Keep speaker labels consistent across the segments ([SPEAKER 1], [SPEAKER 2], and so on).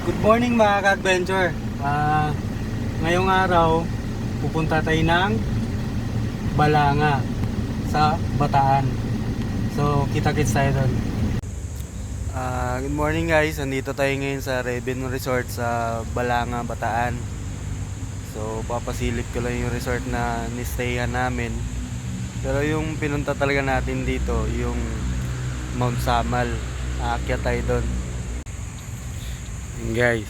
[SPEAKER 1] Good morning mga ka-adventure. Ngayong araw, pupunta tayo ng Balanga sa Bataan. So, kita-kits tayo doon. Good morning guys. Nandito tayo ngayon sa Rebin Resort sa Balanga, Bataan. So, papasilip ko lang yung resort na ni-stayan namin. Pero yung pinunta talaga natin dito, yung Mount Samal. Aakyat tayo doon. Guys,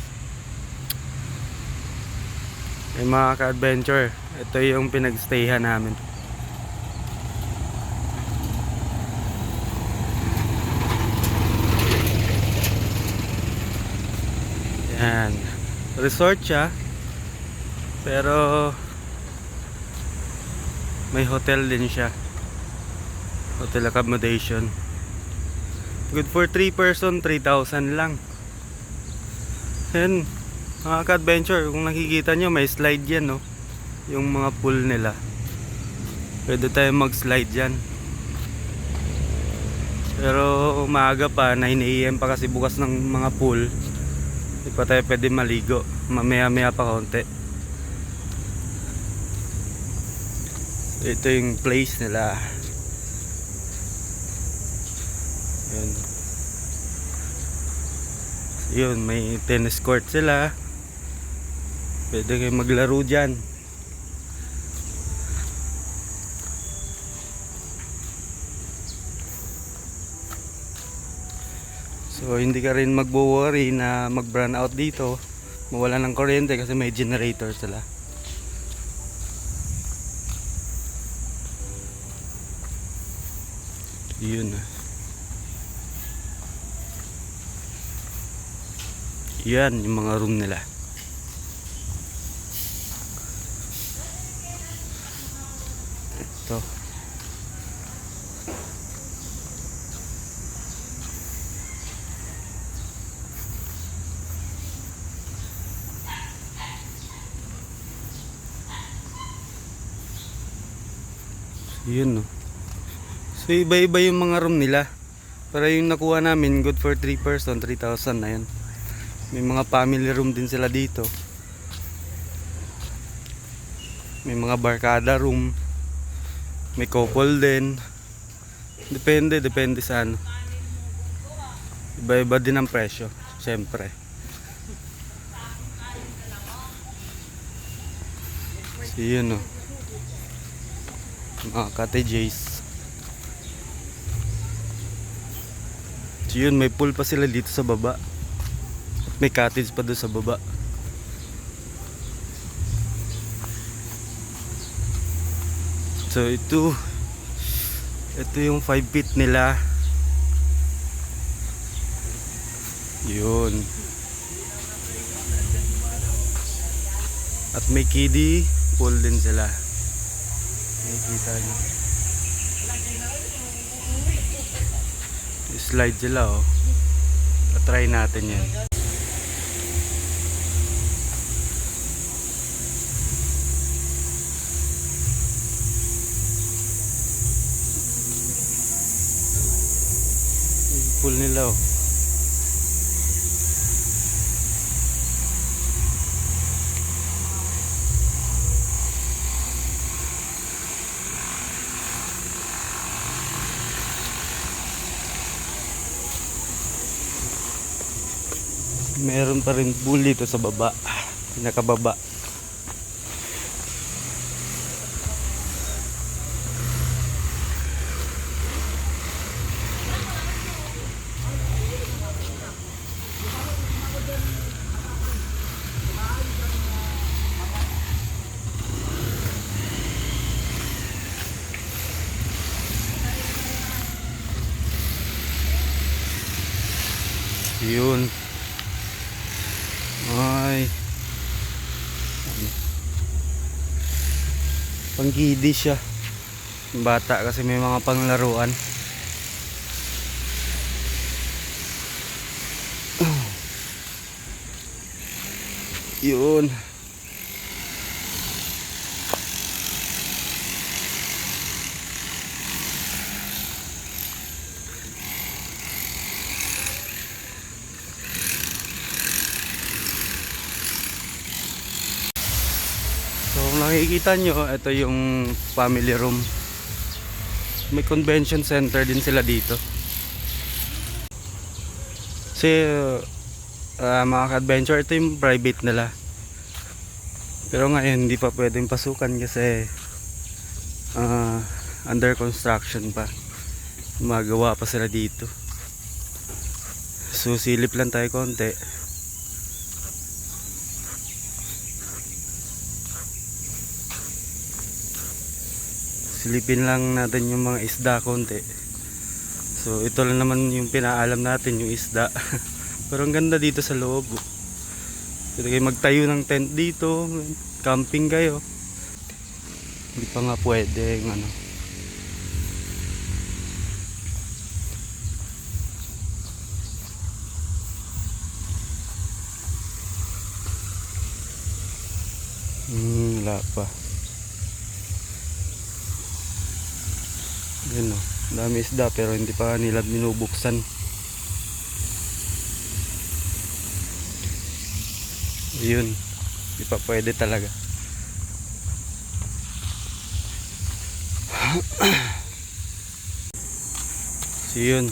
[SPEAKER 1] ay mga ka-adventure, ito yung pinagstayhan namin. Yan, resort siya, pero may hotel din siya, hotel accommodation. Good for 3 person, 3,000 lang. Yan mga ka-adventure, kung nakikita nyo may slide yan, no? Yung mga pool nila, pwede tayo mag-slide yan. Pero maaga pa, 9 AM pa kasi bukas ng mga pool. Hindi pa tayo pwede maligo, mamaya pa konti. Ito yung place nila. Yan. Yun, may tennis court sila. Pwede kayo maglaro dyan. So hindi ka rin magwo-worry na mag-burn out dito, mawala ng kuryente kasi may generator sila. Yun. Yan yung mga room nila. Ito. Yun, no. So iba-iba yung mga room nila. Pero yung nakuha namin, good for 3 person, 3,000 na yan. May mga family room din sila dito. May mga barkada room. May couple din. Depende sa ano. Iba-iba din ang presyo, siyempre. So yun, no. Mga cottages. So yun, may pool pa sila dito sa baba. May cottage pa doon sa baba. So ito yung 5 feet nila. Yun. At may kiddie pool din sila. Nakikita nyo. Slide sila, oh. Try natin yan. Pool nila, oh. Meron pa rin pool dito sa baba, pinakababa. Yun. Ay. Panggidi siya. Bata kasi may mga panglaruan. Yun. nakikita nyo, ito yung family room. May convention center din sila dito. Kasi mga ka-adventure, ito yung private nila. Pero ngayon hindi pa pwedeng pasukan kasi under construction pa. Magawa pa sila dito. So silip lang tayo konti. Silipin lang natin yung mga isda konti. So ito lang naman yung pinaalam natin, yung isda. Pero ang ganda dito sa loob. Pwede kayo magtayo ng tent dito, camping kayo. Hindi pa nga pwede ano. Wala pa. Yan o, dami isda pero hindi pa nila binubuksan. Yun, hindi pa pwede talaga. So yun,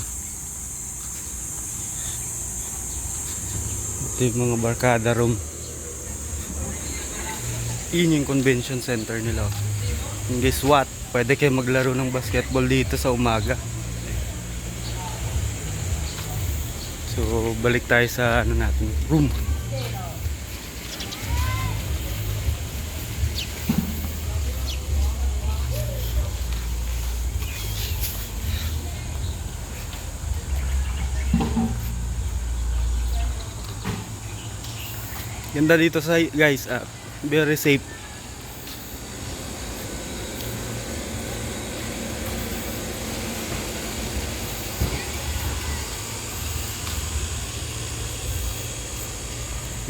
[SPEAKER 1] ito yung mga barkada room. Yun yung convention center nila. And guess what? Pwede kayo maglaro ng basketball dito sa umaga. So balik tayo sa ano natin, room. Ganda dito sa guys, very safe.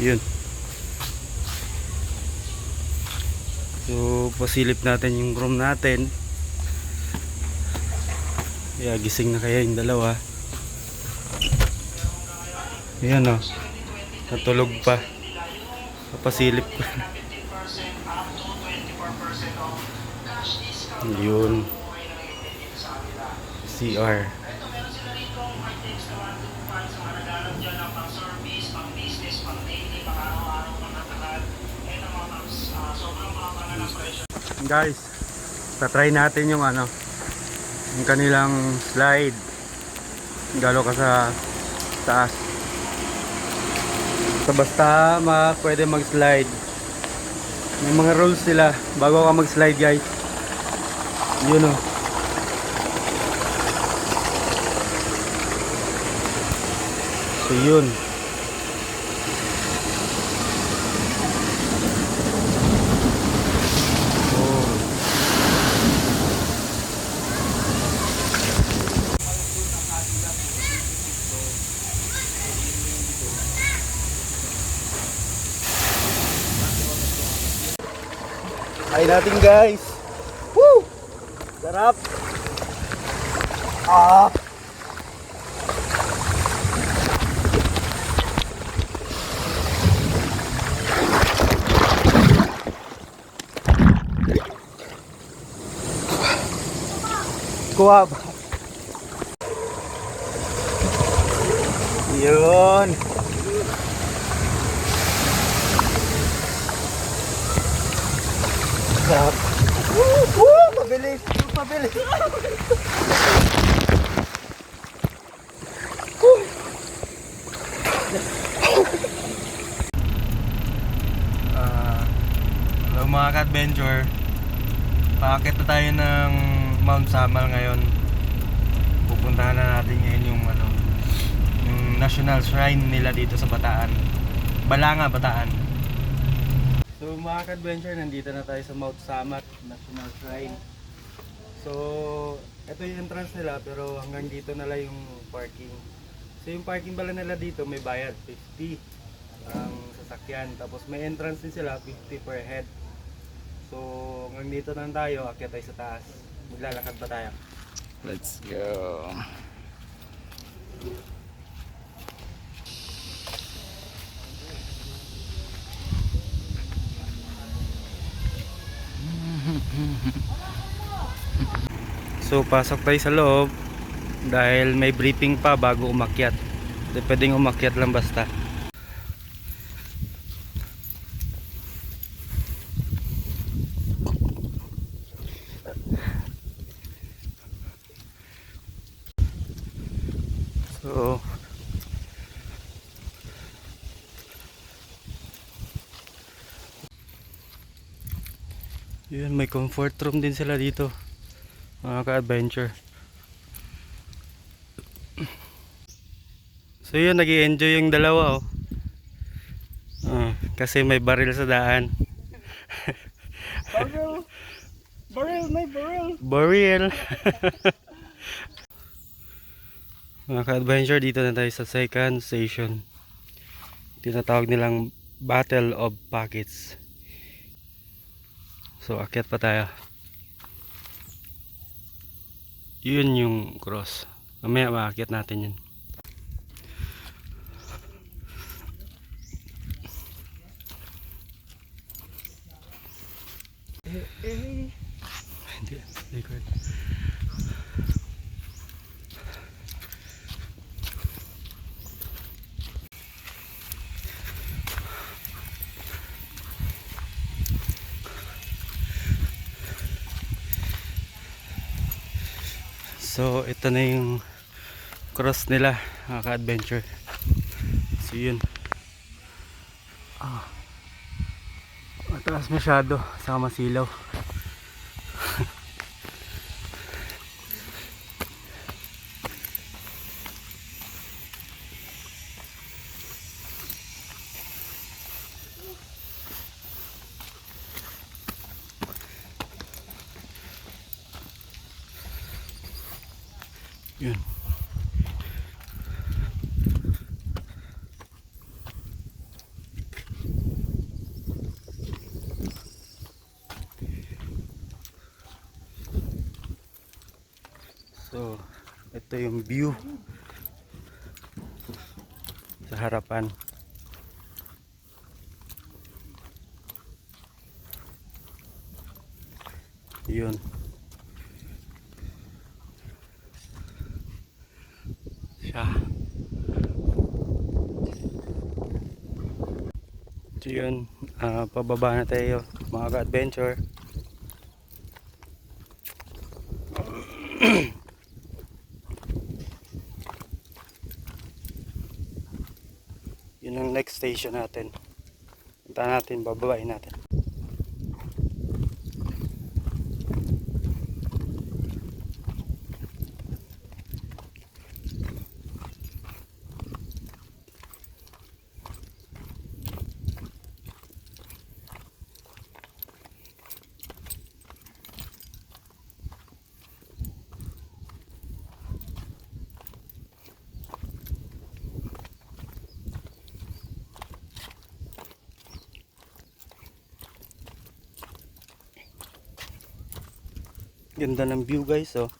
[SPEAKER 1] Yun. So pasilip natin yung room natin. Kaya gising na kaya yung dalawa. Ayan o, natulog pa. Papasilip ko. Yun, CR. Guys, tatry natin yung ano, yung kanilang slide. Galo ka sa taas. So basta pwede mag-slide. May mga rules sila bago ka mag-slide guys. Yun o. So yun. Ay natin guys. Woo! Sarap. Kuha ba? Yun. Sarap. Pabilis. Pabilis. Hello mga ka-adventure. Paakit na tayo ng Mount Samal ngayon. Pupuntahan na natin ngayon yung ano, yung national shrine nila dito sa Bataan. Balanga, Bataan. So mga ka-adventure, nandito na tayo sa Mount Samat National Shrine. So ito yung entrance nila pero hanggang dito na lang yung parking. So yung parking pala nila dito may bayad 50 ang sasakyan. Tapos may entrance din sila 50 per head. So hanggang dito na tayo, akyat tayo sa taas. Maglalakad pa tayo.
[SPEAKER 2] Let's go.
[SPEAKER 1] So pasok tayo sa loob dahil may briefing pa bago umakyat. Hindi pwedeng umakyat lang basta. So yun, may comfort room din sila dito, mga ka-adventure. So yun, nag-i-enjoy yung dalawa oh. Kasi may baril sa daan.
[SPEAKER 2] Barrel! Barrel! May barrel!
[SPEAKER 1] Baril. Mga ka-adventure, dito na tayo sa second station. Tinatawag nilang Battle of Pockets. So akyat pa tayo. Yun yung cross. Mamaya maakyat natin yun. Hindi, record. So ito na yung cross nila, mga ka-adventure. So yun. Mataas masyado, saka masilaw. Yun. So, ito yung view sa harapan. Yun. Siya. So yun, pababa na tayo, mga ka-adventure. Yun ang next station natin. Punta natin, bababain natin. Ganda ng view guys oh.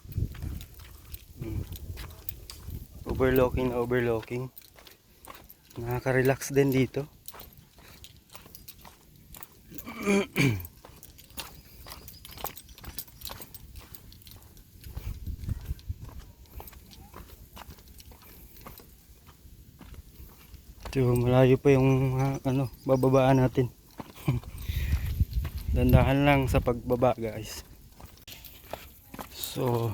[SPEAKER 1] Overlooking na overlooking. Nakaka-relax din dito. So, malayo pa yung bababaan natin. Dandahan lang sa pagbaba guys. So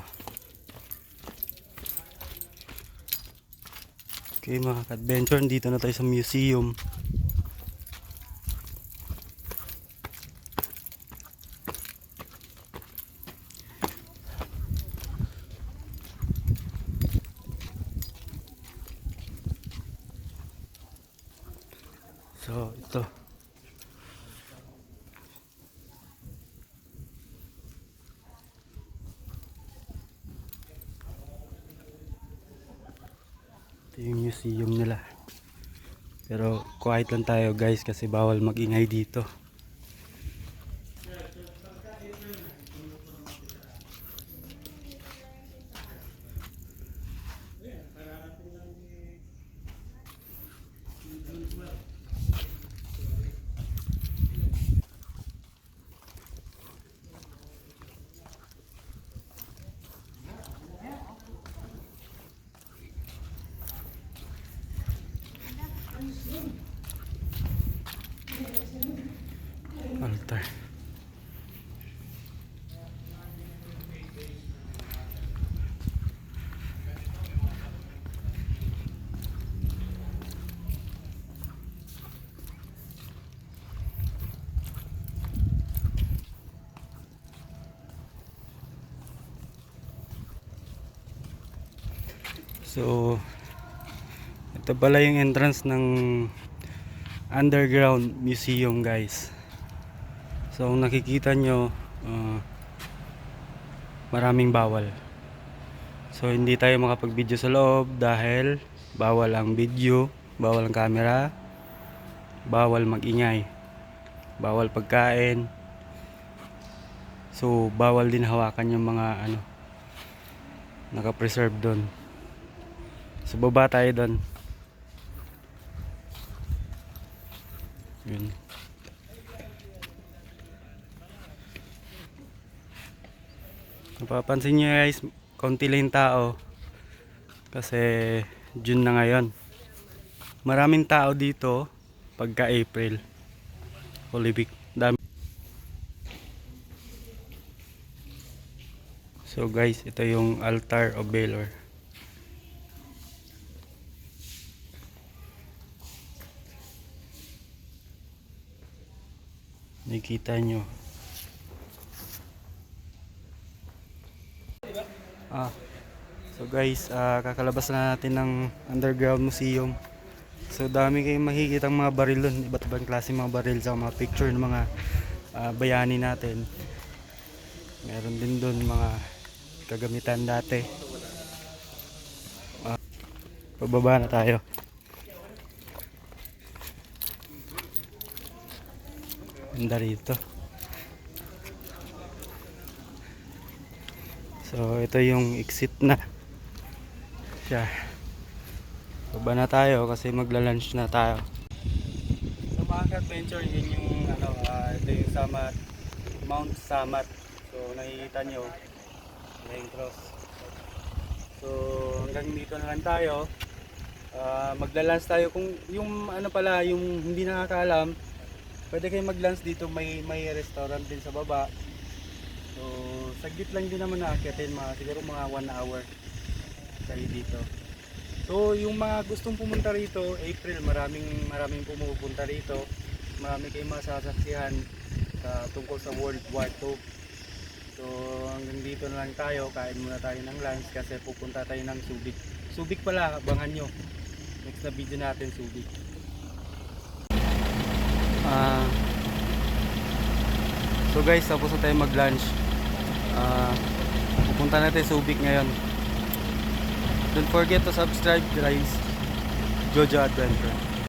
[SPEAKER 1] okay mga ka-adventure, dito na tayo sa museum. So ito yung museum nila, pero quiet lang tayo guys kasi bawal magingay dito. altar. So, ito pala yung entrance ng underground museum, guys. So, kung nakikita nyo, maraming bawal. So, hindi tayo makapag-video sa loob dahil bawal ang video, bawal ang camera, bawal magingay, bawal pagkain. So, bawal din hawakan yung mga naka-preserve doon. So, baba tayo doon. Yun. Napapansin nyo guys, konti lang yung tao. Kasi June na ngayon. Maraming tao dito pagka April. Holy Week. Dami. So guys, ito yung altar of Baylor. Nakikita nyo. So guys, kakalabas na natin ng underground museum. So dami kayong makikita mga baril doon, iba't ibang klase mga baril sa mga picture ng mga bayani natin. Meron din doon mga kagamitan dati. Pababa na tayo. Ganda rito. So ito yung exit na siya. Baba na tayo kasi magla-lunch na tayo. So mga adventure, yun yung ito yung Samat, Mount Samat. So nakikita nyo yung cross. So hanggang dito na lang tayo. Magla-lunch tayo. Kung yung yung hindi nakakaalam, pwede kayo mag-lunch dito, may restaurant din sa baba. So saglit lang din naman naakyatin, siguro mga 1 hour tayo dito. So yung mga gustong pumunta rito, April, maraming pumupunta rito. Marami kayong masasaksihan tungkol sa World War II. So hanggang dito na lang tayo, kain muna tayo ng lunch kasi pupunta tayo ng Subic. Subic pala, abangan nyo. Next na video natin, Subic. So guys, tapos na tayo mag-lunch. Pupunta natin sa Subic ngayon. Don't forget to subscribe guys. Jojo Adventure.